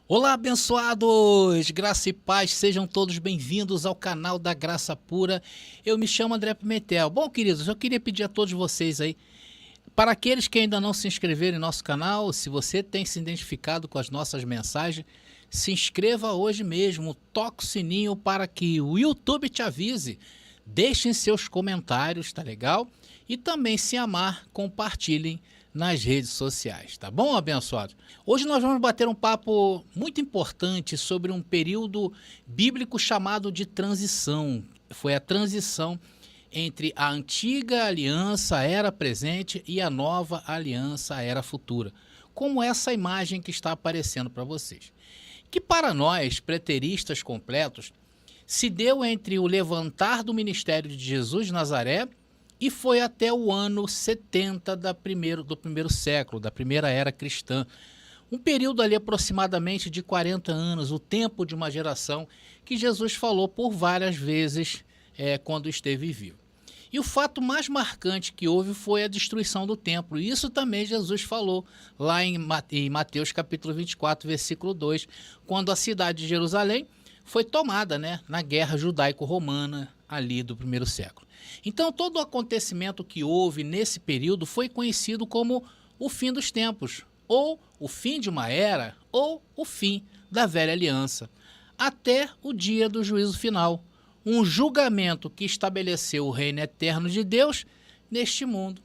Olá, abençoados! Graça e paz, sejam todos bem-vindos ao canal da Graça Pura. Eu me chamo André Pimentel. Bom, queridos, eu queria pedir a todos vocês aí, para aqueles que ainda não se inscreveram em nosso canal, se você tem se identificado com as nossas mensagens, se inscreva hoje mesmo, toque o sininho para que o YouTube te avise. Deixem seus comentários, tá legal? E também, se amar, compartilhem nas redes sociais, tá bom, abençoados? Hoje nós vamos bater um papo muito importante sobre um período bíblico chamado de transição. Foi a transição entre a antiga aliança, a era presente, e a nova aliança, a era futura. Como essa imagem que está aparecendo para vocês. Que para nós, preteristas completos, se deu entre o levantar do ministério de Jesus de Nazaré e foi até o ano 70 do primeiro século, da primeira era cristã. Um período ali aproximadamente de 40 anos, o tempo de uma geração que Jesus falou por várias vezes quando esteve vivo. E o fato mais marcante que houve foi a destruição do templo. E isso também Jesus falou lá em Mateus capítulo 24, versículo 2, quando a cidade de Jerusalém foi tomada, na guerra judaico-romana ali do primeiro século. Então, todo o acontecimento que houve nesse período foi conhecido como o fim dos tempos, ou o fim de uma era, ou o fim da velha aliança, até o dia do juízo final, um julgamento que estabeleceu o reino eterno de Deus neste mundo.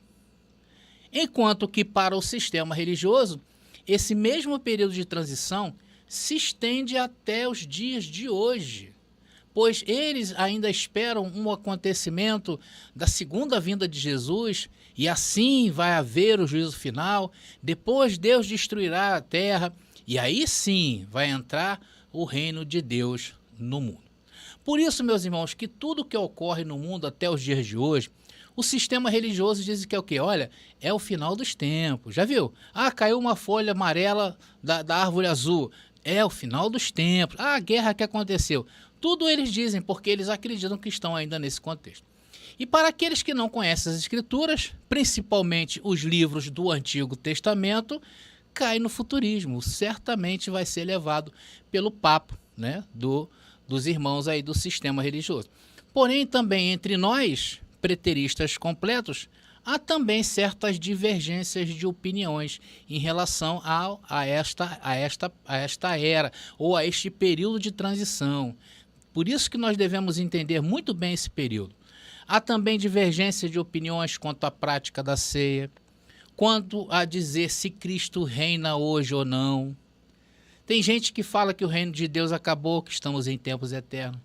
Enquanto que para o sistema religioso, esse mesmo período de transição se estende até os dias de hoje, pois eles ainda esperam um acontecimento da segunda vinda de Jesus, e assim vai haver o juízo final, depois Deus destruirá a terra, e aí sim vai entrar o reino de Deus no mundo. Por isso, meus irmãos, que tudo que ocorre no mundo até os dias de hoje, o sistema religioso diz que é o quê? Olha, é o final dos tempos. Já viu? Caiu uma folha amarela da árvore azul. É o final dos tempos. A guerra que aconteceu. Tudo eles dizem porque eles acreditam que estão ainda nesse contexto. E para aqueles que não conhecem as Escrituras, principalmente os livros do Antigo Testamento, cai no futurismo. Certamente vai ser levado pelo papo, dos irmãos aí do sistema religioso. Porém, também entre nós, preteristas completos, há também certas divergências de opiniões em relação a esta era, ou a este período de transição. Por isso que nós devemos entender muito bem esse período. Há também divergência de opiniões quanto à prática da ceia, quanto a dizer se Cristo reina hoje ou não. Tem gente que fala que o reino de Deus acabou, que estamos em tempos eternos.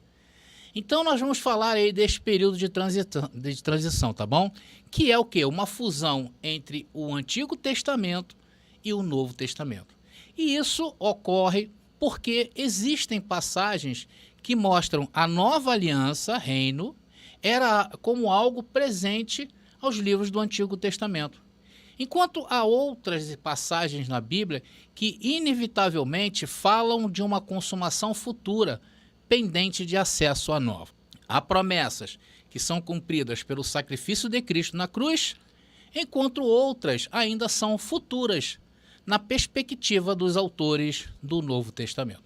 Então nós vamos falar aí deste período de transição, tá bom? Que é o quê? Uma fusão entre o Antigo Testamento e o Novo Testamento. E isso ocorre porque existem passagens que mostram a nova aliança, reino, era como algo presente aos livros do Antigo Testamento. Enquanto há outras passagens na Bíblia que inevitavelmente falam de uma consumação futura, pendente de acesso à nova. Há promessas que são cumpridas pelo sacrifício de Cristo na cruz, enquanto outras ainda são futuras, na perspectiva dos autores do Novo Testamento.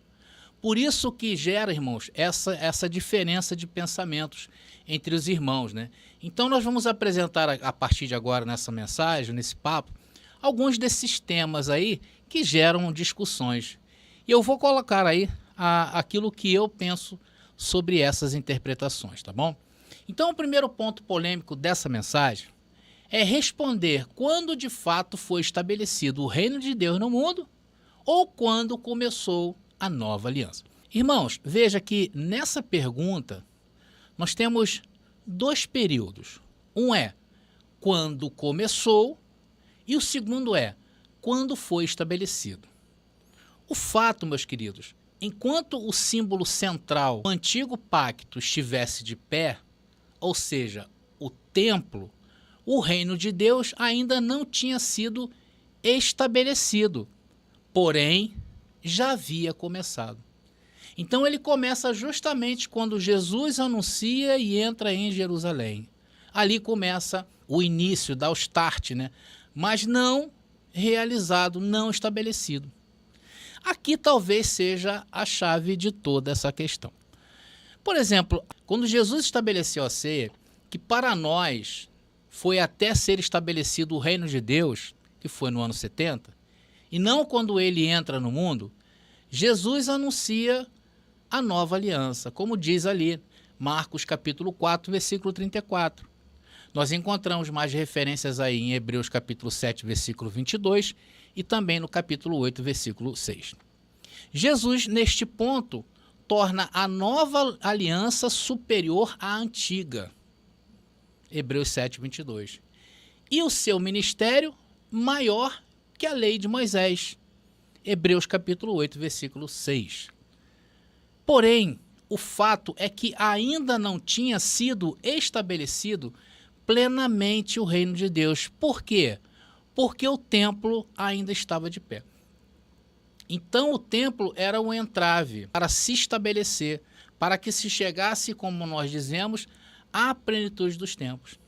Por isso que gera, irmãos, essa diferença de pensamentos entre os irmãos, Então nós vamos apresentar a partir de agora nessa mensagem, nesse papo, alguns desses temas aí que geram discussões. E eu vou colocar aí aquilo que eu penso sobre essas interpretações, tá bom? Então o primeiro ponto polêmico dessa mensagem é responder quando de fato foi estabelecido o reino de Deus no mundo ou quando começou a nova aliança. Irmãos, veja que nessa pergunta nós temos dois períodos. Um é quando começou e o segundo é quando foi estabelecido. O fato, meus queridos, enquanto o símbolo central do antigo pacto estivesse de pé, ou seja, o templo, o reino de Deus ainda não tinha sido estabelecido, porém já havia começado. Então ele começa justamente quando Jesus anuncia e entra em Jerusalém. Ali começa o início, dá o start, mas não realizado, não estabelecido. Aqui talvez seja a chave de toda essa questão. Por exemplo, quando Jesus estabeleceu a ceia, que para nós foi até ser estabelecido o reino de Deus, que foi no ano 70, e não quando ele entra no mundo, Jesus anuncia a nova aliança, como diz ali, Marcos capítulo 4, versículo 34. Nós encontramos mais referências aí em Hebreus capítulo 7, versículo 22 e também no capítulo 8, versículo 6. Jesus, neste ponto, torna a nova aliança superior à antiga. Hebreus 7, 22. E o seu ministério maior que a lei de Moisés. Hebreus capítulo 8, versículo 6. Porém, o fato é que ainda não tinha sido estabelecido plenamente o reino de Deus. Por quê? Porque o templo ainda estava de pé. Então o templo era um entrave para se estabelecer, para que se chegasse, como nós dizemos, à plenitude dos tempos.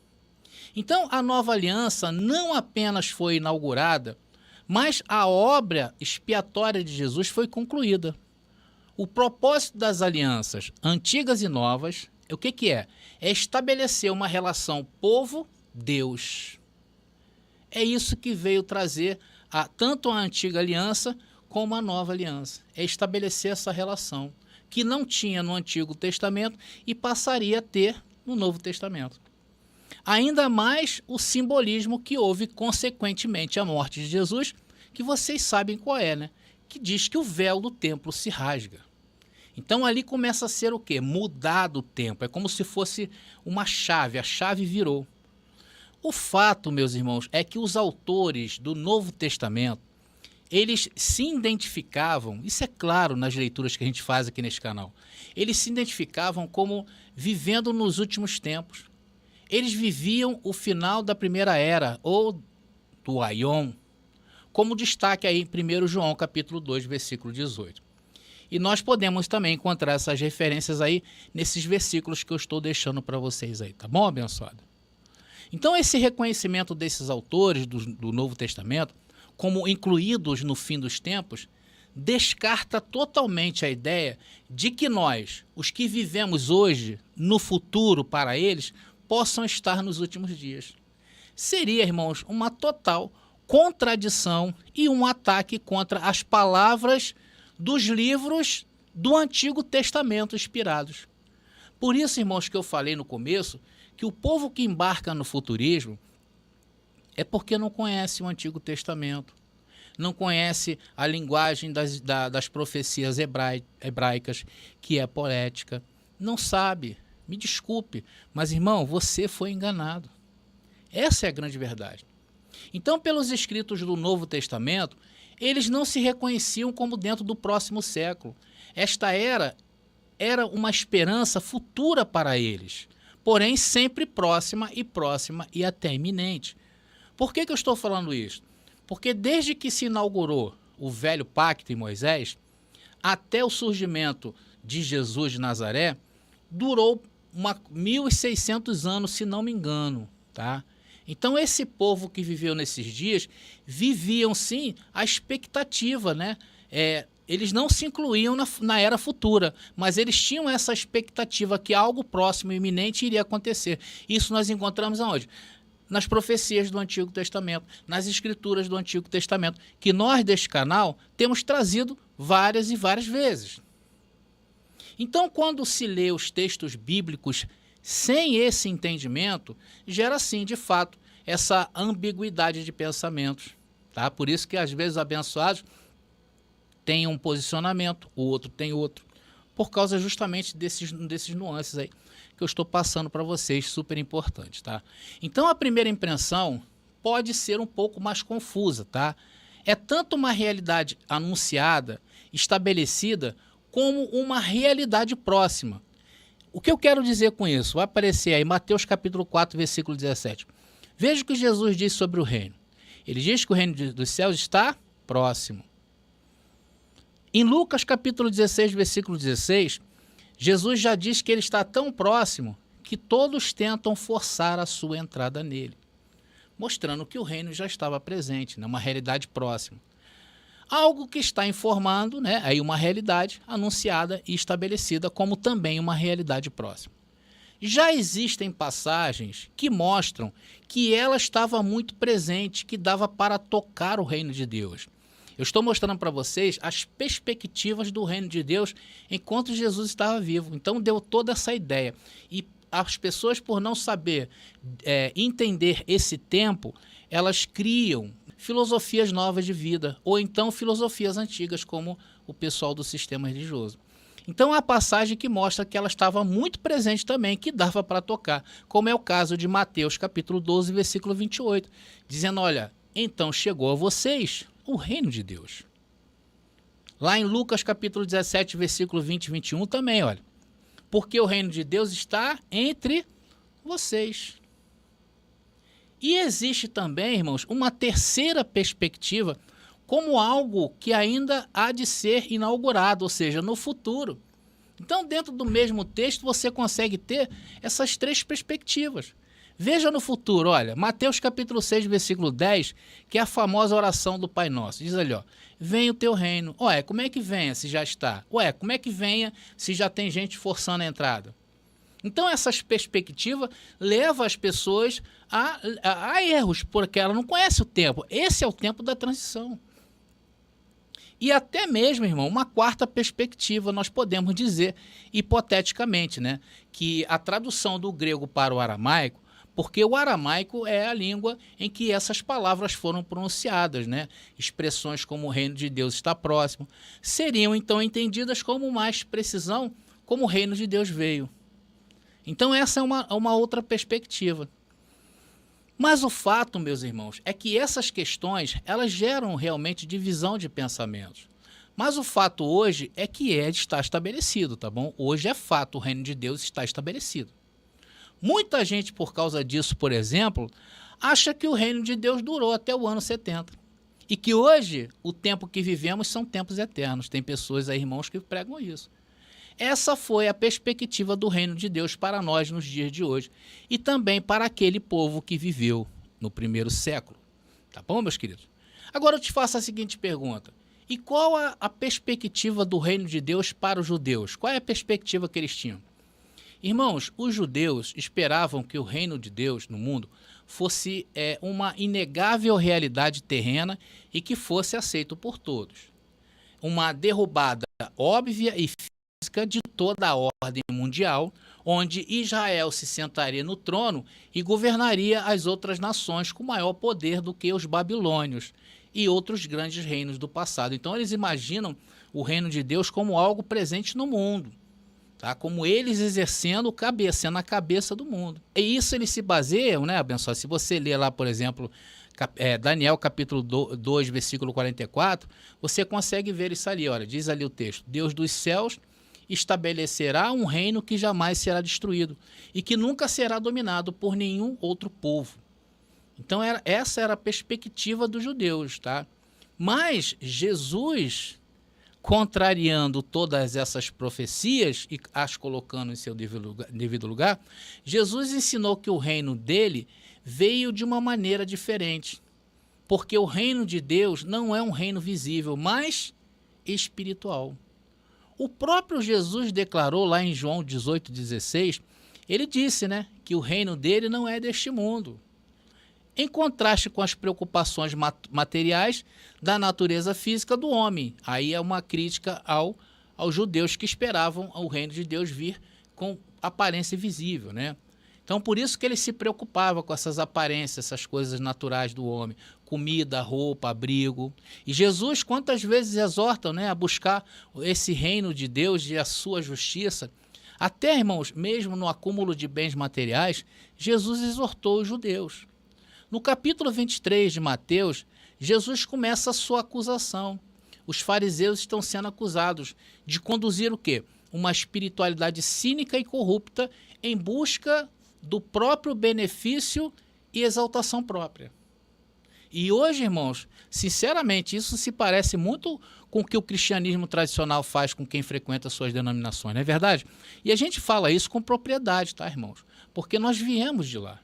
Então a nova aliança não apenas foi inaugurada, mas a obra expiatória de Jesus foi concluída. O propósito das alianças antigas e novas, o que é? É estabelecer uma relação povo-Deus. É isso que veio trazer tanto a antiga aliança como a nova aliança. É estabelecer essa relação que não tinha no Antigo Testamento e passaria a ter no Novo Testamento. Ainda mais o simbolismo que houve consequentemente à morte de Jesus, que vocês sabem qual é, né? Que diz que o véu do templo se rasga. Então ali começa a ser o quê? Mudado o tempo. É como se fosse uma chave, a chave virou. O fato, meus irmãos, é que os autores do Novo Testamento, eles se identificavam, isso é claro nas leituras que a gente faz aqui nesse canal, eles se identificavam como vivendo nos últimos tempos. Eles viviam o final da primeira era, ou do Aion, como destaque aí em 1 João capítulo 2, versículo 18. E nós podemos também encontrar essas referências aí nesses versículos que eu estou deixando para vocês aí, tá bom, abençoado? Então esse reconhecimento desses autores do Novo Testamento, como incluídos no fim dos tempos, descarta totalmente a ideia de que nós, os que vivemos hoje, no futuro para eles, possam estar nos últimos dias. Seria, irmãos, uma total contradição e um ataque contra as palavras dos livros do Antigo Testamento inspirados. Por isso, irmãos, que eu falei no começo, que o povo que embarca no futurismo é porque não conhece o Antigo Testamento, não conhece a linguagem das profecias hebraicas, que é poética, não sabe. Me desculpe, mas, irmão, você foi enganado. Essa é a grande verdade. Então, pelos escritos do Novo Testamento, eles não se reconheciam como dentro do próximo século. Esta era uma esperança futura para eles, porém sempre próxima e até iminente. Por que eu estou falando isso? Porque desde que se inaugurou o velho pacto em Moisés, até o surgimento de Jesus de Nazaré, durou 1.600 anos, se não me engano, tá? Então esse povo que viveu nesses dias, viviam sim a expectativa, né? Eles não se incluíam na era futura, mas eles tinham essa expectativa que algo próximo e iminente iria acontecer. Isso nós encontramos aonde? Nas profecias do Antigo Testamento, nas escrituras do Antigo Testamento, que nós deste canal temos trazido várias e várias vezes. Então, quando se lê os textos bíblicos sem esse entendimento, gera sim, de fato, essa ambiguidade de pensamentos. Tá? Por isso que às vezes abençoados têm um posicionamento, o outro tem outro, por causa justamente desses nuances aí que eu estou passando para vocês, super importantes. Tá? Então a primeira impressão pode ser um pouco mais confusa. Tá? É tanto uma realidade anunciada, estabelecida, como uma realidade próxima. O que eu quero dizer com isso? Vai aparecer aí Mateus capítulo 4, versículo 17. Veja o que Jesus diz sobre o reino. Ele diz que o reino dos céus está próximo. Em Lucas capítulo 16, versículo 16, Jesus já diz que ele está tão próximo que todos tentam forçar a sua entrada nele, mostrando que o reino já estava presente, né? Uma realidade próxima. Algo que está informando, né, aí uma realidade anunciada e estabelecida como também uma realidade próxima. Já existem passagens que mostram que ela estava muito presente, que dava para tocar o reino de Deus. Eu estou mostrando para vocês as perspectivas do reino de Deus enquanto Jesus estava vivo. Então deu toda essa ideia. E as pessoas, por não saber entender esse tempo, elas criam filosofias novas de vida, ou então filosofias antigas, como o pessoal do sistema religioso. Então há passagem que mostra que ela estava muito presente também, que dava para tocar, como é o caso de Mateus capítulo 12, versículo 28, dizendo, olha, então chegou a vocês o reino de Deus. Lá em Lucas capítulo 17, versículo 20 e 21 também, olha, porque o reino de Deus está entre vocês. E existe também, irmãos, uma terceira perspectiva, como algo que ainda há de ser inaugurado, ou seja, no futuro. Então, dentro do mesmo texto, você consegue ter essas três perspectivas. Veja no futuro, olha, Mateus capítulo 6, versículo 10, que é a famosa oração do Pai Nosso. Diz ali, ó, venha o teu reino. Ué, como é que venha se já está? Ué, como é que venha se já tem gente forçando a entrada? Então, essas perspectivas levam as pessoas a erros, porque ela não conhece o tempo. Esse é o tempo da transição. E até mesmo, irmão, uma quarta perspectiva, nós podemos dizer, hipoteticamente, né, que a tradução do grego para o aramaico, porque o aramaico é a língua em que essas palavras foram pronunciadas, né? Expressões como o reino de Deus está próximo, seriam então entendidas com mais precisão como o reino de Deus veio. Então essa é uma outra perspectiva. Mas o fato, meus irmãos, é que essas questões, elas geram realmente divisão de pensamentos. Mas o fato hoje é que está estabelecido, tá bom? Hoje é fato, o reino de Deus está estabelecido. Muita gente, por causa disso, por exemplo, acha que o reino de Deus durou até o ano 70. E que hoje, o tempo que vivemos são tempos eternos. Tem pessoas aí, irmãos, que pregam isso. Essa foi a perspectiva do reino de Deus para nós nos dias de hoje e também para aquele povo que viveu no primeiro século. Tá bom, meus queridos? Agora eu te faço a seguinte pergunta. E qual a perspectiva do reino de Deus para os judeus? Qual é a perspectiva que eles tinham? Irmãos, os judeus esperavam que o reino de Deus no mundo fosse uma inegável realidade terrena e que fosse aceito por todos. Uma derrubada óbvia e de toda a ordem mundial, onde Israel se sentaria no trono e governaria as outras nações com maior poder do que os babilônios e outros grandes reinos do passado. Então eles imaginam o reino de Deus como algo presente no mundo, tá? Como eles exercendo sendo a cabeça do mundo. E isso eles se baseiam, né, abençoado? Se você ler lá, por exemplo, Daniel capítulo 2, versículo 44, você consegue ver isso ali, olha, diz ali o texto, Deus dos céus estabelecerá um reino que jamais será destruído e que nunca será dominado por nenhum outro povo. Então essa era a perspectiva dos judeus, tá? Mas Jesus, contrariando todas essas profecias e as colocando em seu devido lugar, Jesus ensinou que o reino dele veio de uma maneira diferente, porque o reino de Deus não é um reino visível, mas espiritual. O próprio Jesus declarou lá em João 18,16, ele disse, né, que o reino dele não é deste mundo. Em contraste com as preocupações materiais da natureza física do homem. Aí é uma crítica aos judeus que esperavam o reino de Deus vir com aparência visível, né? Então, por isso que ele se preocupava com essas aparências, essas coisas naturais do homem. Comida, roupa, abrigo. E Jesus, quantas vezes exorta, né, a buscar esse reino de Deus e a sua justiça. Até, irmãos, mesmo no acúmulo de bens materiais, Jesus exortou os judeus. No capítulo 23 de Mateus, Jesus começa a sua acusação. Os fariseus estão sendo acusados de conduzir o quê? Uma espiritualidade cínica e corrupta em busca do próprio benefício e exaltação própria. E hoje, irmãos, sinceramente, isso se parece muito com o que o cristianismo tradicional faz com quem frequenta suas denominações, não é verdade? E a gente fala isso com propriedade, tá, irmãos? Porque nós viemos de lá.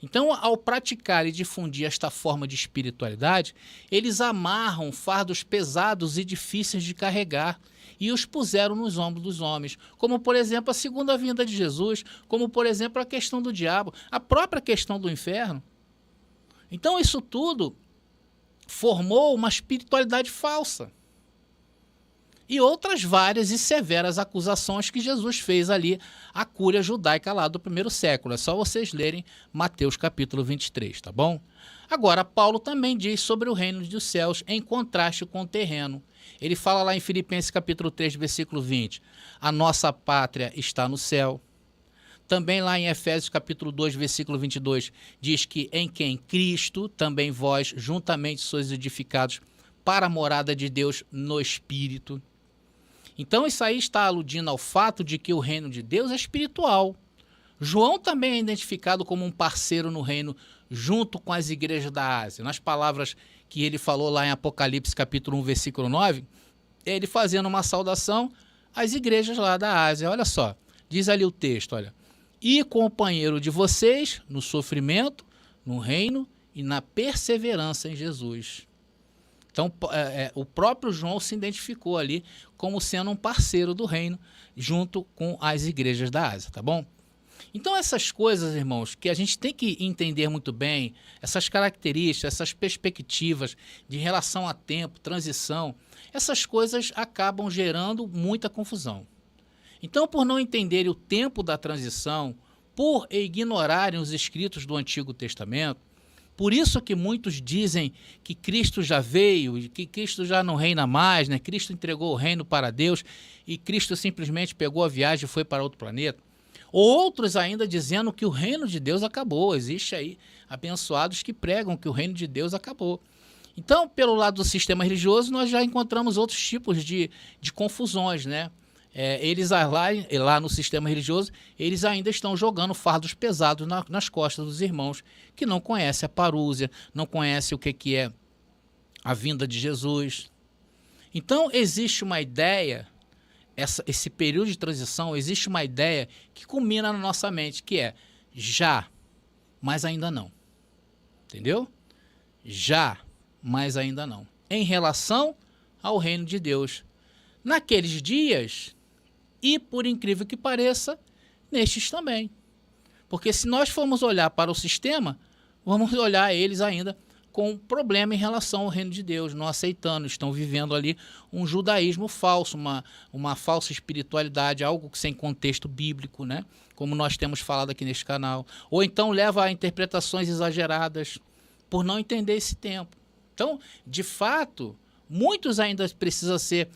Então, ao praticar e difundir esta forma de espiritualidade, eles amarram fardos pesados e difíceis de carregar e os puseram nos ombros dos homens, como, por exemplo, a segunda vinda de Jesus, como, por exemplo, a questão do diabo, a própria questão do inferno. Então, isso tudo formou uma espiritualidade falsa. E outras várias e severas acusações que Jesus fez ali à cúria judaica lá do primeiro século. É só vocês lerem Mateus capítulo 23, tá bom? Agora, Paulo também diz sobre o reino dos céus em contraste com o terreno. Ele fala lá em Filipenses capítulo 3, versículo 20, a nossa pátria está no céu. Também lá em Efésios capítulo 2, versículo 22, diz que em quem Cristo, também vós, juntamente sois edificados para a morada de Deus no Espírito. Então isso aí está aludindo ao fato de que o reino de Deus é espiritual. João também é identificado como um parceiro no reino junto com as igrejas da Ásia. Nas palavras que ele falou lá em Apocalipse capítulo 1, versículo 9, ele fazendo uma saudação às igrejas lá da Ásia. Olha só, diz ali o texto, olha, e companheiro de vocês no sofrimento, no reino e na perseverança em Jesus. Então, o próprio João se identificou ali como sendo um parceiro do reino junto com as igrejas da Ásia, tá bom? Então, essas coisas, irmãos, que a gente tem que entender muito bem, essas características, essas perspectivas de relação a tempo, transição, essas coisas acabam gerando muita confusão. Então, por não entenderem o tempo da transição, por ignorarem os escritos do Antigo Testamento, por isso que muitos dizem que Cristo já veio, que Cristo já não reina mais, né? Cristo entregou o reino para Deus e Cristo simplesmente pegou a viagem e foi para outro planeta. Outros ainda dizendo que o reino de Deus acabou. Existe aí abençoados que pregam que o reino de Deus acabou. Então, pelo lado do sistema religioso, nós já encontramos outros tipos de confusões, né? Eles lá no sistema religioso, eles ainda estão jogando fardos pesados nas costas dos irmãos que não conhecem a parúzia, não conhecem o que é a vinda de Jesus. Então, existe uma ideia, esse período de transição, existe uma ideia que culmina na nossa mente, que é já, mas ainda não. Entendeu? Já, mas ainda não. Em relação ao reino de Deus. Naqueles dias, e por incrível que pareça, nestes também. Porque se nós formos olhar para o sistema, vamos olhar eles ainda com problema em relação ao reino de Deus, não aceitando, estão vivendo ali um judaísmo falso, uma falsa espiritualidade, algo sem contexto bíblico, né? Como nós temos falado aqui neste canal. Ou então leva a interpretações exageradas por não entender esse tempo. Então, de fato, muitos ainda precisam ser...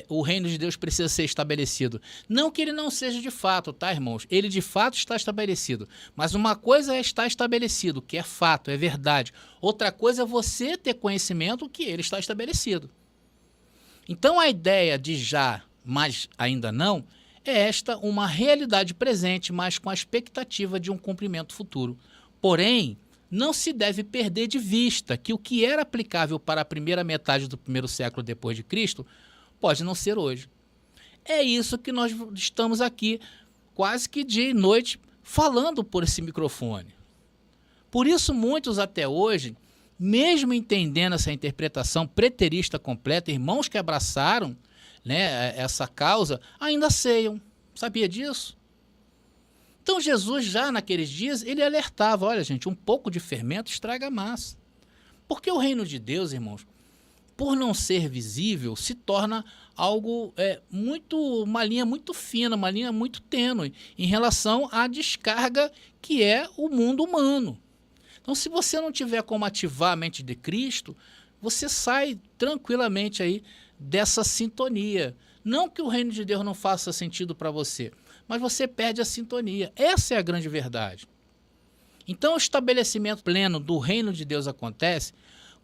o reino de Deus precisa ser estabelecido. Não que ele não seja de fato, tá, irmãos? Ele de fato está estabelecido. Mas uma coisa é estar estabelecido, que é fato, é verdade. Outra coisa é você ter conhecimento que ele está estabelecido. Então a ideia de já, mas ainda não, é esta uma realidade presente, mas com a expectativa de um cumprimento futuro. Porém, não se deve perder de vista que o que era aplicável para a primeira metade do primeiro século depois de Cristo pode não ser hoje. É isso que nós estamos aqui, quase que dia e noite, falando por esse microfone. Por isso, muitos até hoje, mesmo entendendo essa interpretação preterista completa, irmãos que abraçaram, né, essa causa, ainda ceiam. Sabia disso? Então, Jesus, já naqueles dias, ele alertava, olha, gente, um pouco de fermento estraga a massa. Porque o reino de Deus, irmãos, por não ser visível, se torna algo uma linha muito fina, uma linha muito tênue em relação à descarga que é o mundo humano. Então, se você não tiver como ativar a mente de Cristo, você sai tranquilamente aí dessa sintonia. Não que o reino de Deus não faça sentido para você, mas você perde a sintonia. Essa é a grande verdade. Então, o estabelecimento pleno do reino de Deus acontece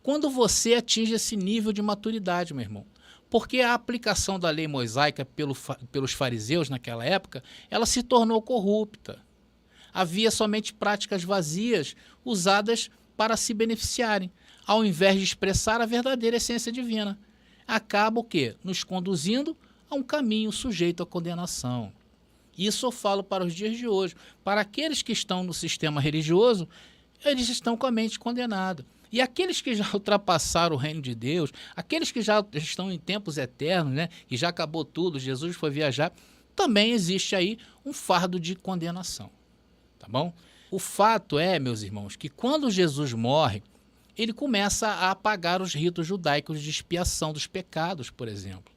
quando você atinge esse nível de maturidade, meu irmão. Porque a aplicação da lei mosaica pelos fariseus naquela época, ela se tornou corrupta. Havia somente práticas vazias usadas para se beneficiarem, ao invés de expressar a verdadeira essência divina. Acaba o quê? Nos conduzindo a um caminho sujeito à condenação. Isso eu falo para os dias de hoje. Para aqueles que estão no sistema religioso, eles estão com a mente condenada. E aqueles que já ultrapassaram o reino de Deus, aqueles que já estão em tempos eternos, né, que já acabou tudo, Jesus foi viajar, também existe aí um fardo de condenação, tá bom? O fato é, meus irmãos, que quando Jesus morre, ele começa a apagar os ritos judaicos de expiação dos pecados, por exemplo.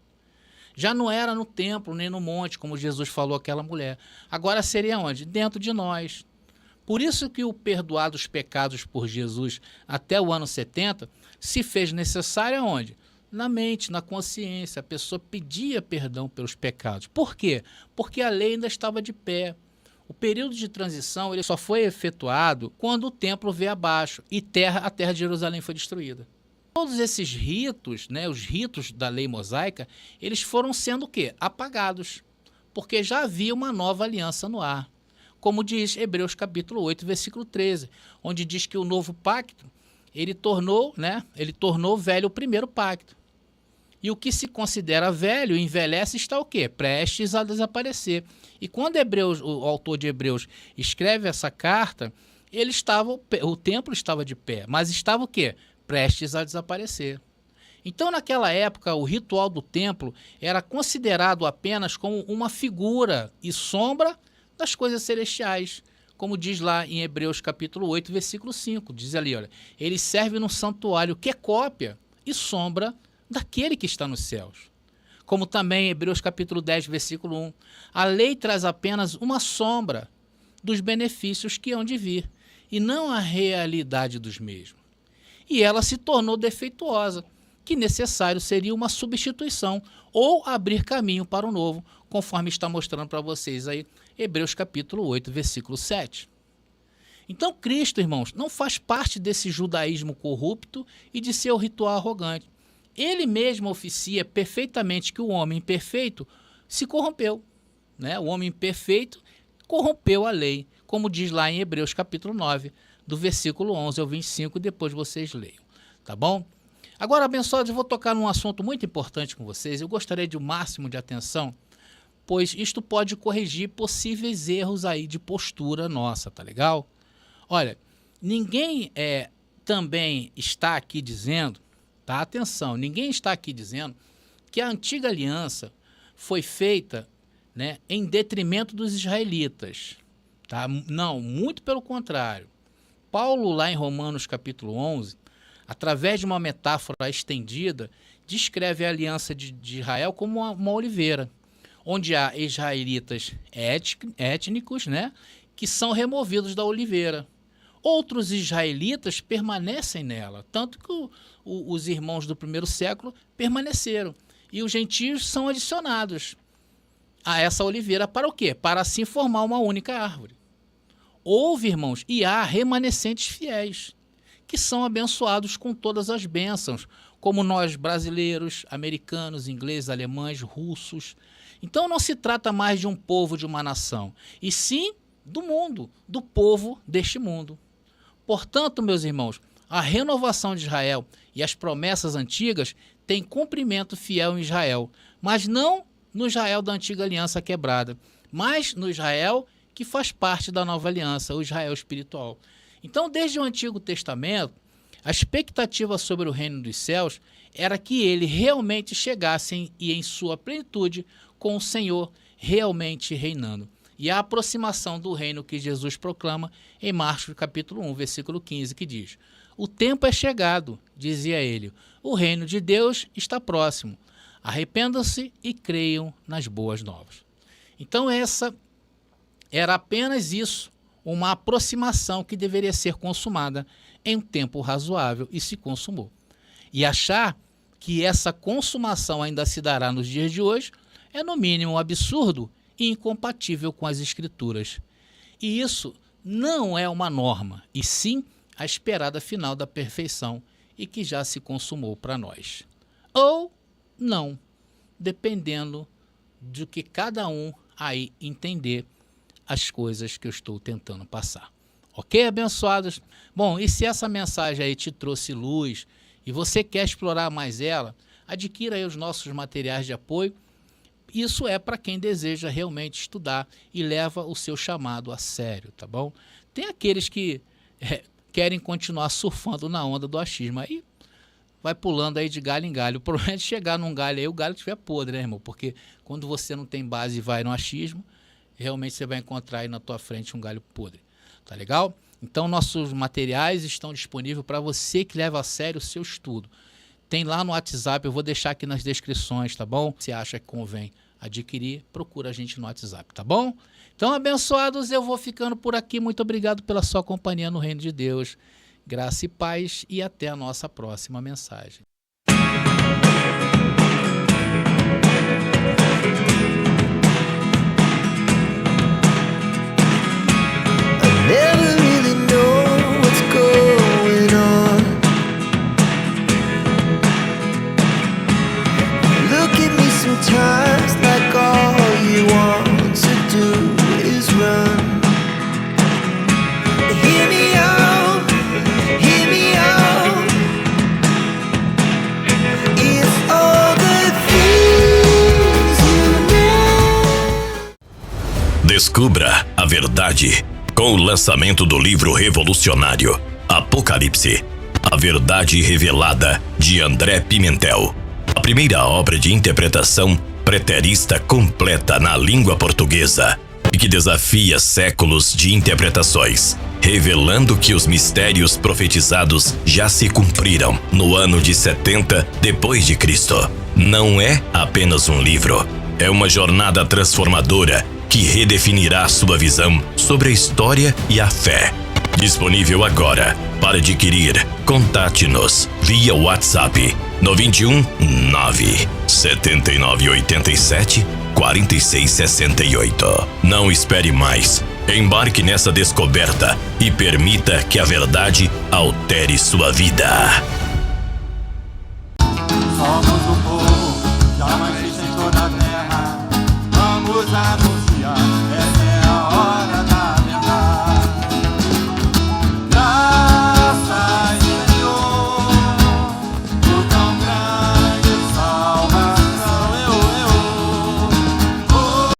Já não era no templo nem no monte, como Jesus falou àquela mulher. Agora seria onde? Dentro de nós. Por isso que o perdoar dos pecados por Jesus até o ano 70 se fez necessário aonde? Na mente, na consciência. A pessoa pedia perdão pelos pecados. Por quê? Porque a lei ainda estava de pé. O período de transição ele só foi efetuado quando o templo veio abaixo e a terra de Jerusalém foi destruída. Todos esses ritos, né, os ritos da lei mosaica, eles foram sendo o quê? Apagados, porque já havia uma nova aliança no ar. Como diz Hebreus capítulo 8, versículo 13, onde diz que o novo pacto, ele tornou velho o primeiro pacto. E o que se considera velho, envelhece, está o quê? Prestes a desaparecer. E quando o autor de Hebreus escreve essa carta, o templo estava de pé, mas estava o quê? Prestes a desaparecer. Então, naquela época, o ritual do templo era considerado apenas como uma figura e sombra das coisas celestiais, como diz lá em Hebreus capítulo 8, versículo 5. Diz ali, olha, ele serve num santuário que é cópia e sombra daquele que está nos céus. Como também em Hebreus capítulo 10, versículo 1. A lei traz apenas uma sombra dos benefícios que hão de vir, e não a realidade dos mesmos. E ela se tornou defeituosa, que necessário seria uma substituição ou abrir caminho para o novo, conforme está mostrando para vocês aí Hebreus capítulo 8, versículo 7. Então Cristo, irmãos, não faz parte desse judaísmo corrupto e de seu ritual arrogante. Ele mesmo oficia perfeitamente que o homem perfeito se corrompeu, né? O homem perfeito corrompeu a lei, como diz lá em Hebreus capítulo 9, do versículo 11 ao 25, depois vocês leiam, tá bom? Agora, abençoados, eu vou tocar num assunto muito importante com vocês. Eu gostaria de o máximo de atenção, pois isto pode corrigir possíveis erros aí de postura nossa, tá legal? Olha, ninguém também está aqui dizendo, tá? Atenção, ninguém está aqui dizendo que a antiga aliança foi feita, né, em detrimento dos israelitas, tá? Não, muito pelo contrário. Paulo, lá em Romanos capítulo 11, através de uma metáfora estendida, descreve a aliança de Israel como uma oliveira, onde há israelitas étnicos, né, que são removidos da oliveira. Outros israelitas permanecem nela, tanto que os irmãos do primeiro século permaneceram. E os gentios são adicionados a essa oliveira para o quê? Para assim formar uma única árvore. Houve, irmãos, e há remanescentes fiéis, que são abençoados com todas as bênçãos, como nós brasileiros, americanos, ingleses, alemães, russos. Então não se trata mais de um povo, de uma nação, e sim do mundo, do povo deste mundo. Portanto, meus irmãos, a renovação de Israel e as promessas antigas têm cumprimento fiel em Israel, mas não no Israel da antiga aliança quebrada, mas no Israel que faz parte da nova aliança, o Israel espiritual. Então, desde o Antigo Testamento, a expectativa sobre o reino dos céus era que ele realmente chegasse em sua plenitude com o Senhor realmente reinando. E a aproximação do reino que Jesus proclama em Marcos capítulo 1, versículo 15, que diz: o tempo é chegado, dizia ele, o reino de Deus está próximo. Arrependam-se e creiam nas boas novas. Então essa era apenas isso, uma aproximação que deveria ser consumada em um tempo razoável e se consumou. E achar que essa consumação ainda se dará nos dias de hoje é no mínimo absurdo e incompatível com as Escrituras. E isso não é uma norma, e sim a esperada final da perfeição e que já se consumou para nós. Ou não, dependendo do que cada um aí entender as coisas que eu estou tentando passar. Ok, abençoados? Bom, e se essa mensagem aí te trouxe luz e você quer explorar mais ela, adquira aí os nossos materiais de apoio. Isso é para quem deseja realmente estudar e leva o seu chamado a sério, tá bom? Tem aqueles que querem continuar surfando na onda do achismo. Aí vai pulando aí de galho em galho. O problema é de chegar num galho aí, o galho estiver podre, né, irmão? Porque quando você não tem base e vai no achismo, realmente você vai encontrar aí na tua frente um galho podre. Tá legal? Então, nossos materiais estão disponíveis para você que leva a sério o seu estudo. Tem lá no WhatsApp, eu vou deixar aqui nas descrições, tá bom? Se acha que convém adquirir, procura a gente no WhatsApp, tá bom? Então, abençoados, eu vou ficando por aqui. Muito obrigado pela sua companhia no Reino de Deus. Graça e paz e até a nossa próxima mensagem. Never really know what's going on. Look at me sometimes like all you want to do is run. Hear me out, hear me out. It's all the things you know. Descubra a verdade com o lançamento do livro revolucionário Apocalipse, a verdade revelada, de André Pimentel. A primeira obra de interpretação preterista completa na língua portuguesa e que desafia séculos de interpretações, revelando que os mistérios profetizados já se cumpriram no ano de 70 depois de Cristo. Não é apenas um livro, é uma jornada transformadora que redefinirá sua visão sobre a história e a fé. Disponível agora. Para adquirir, contate-nos via WhatsApp no 21 9 79 87 46 68. Não espere mais. Embarque nessa descoberta e permita que a verdade altere sua vida.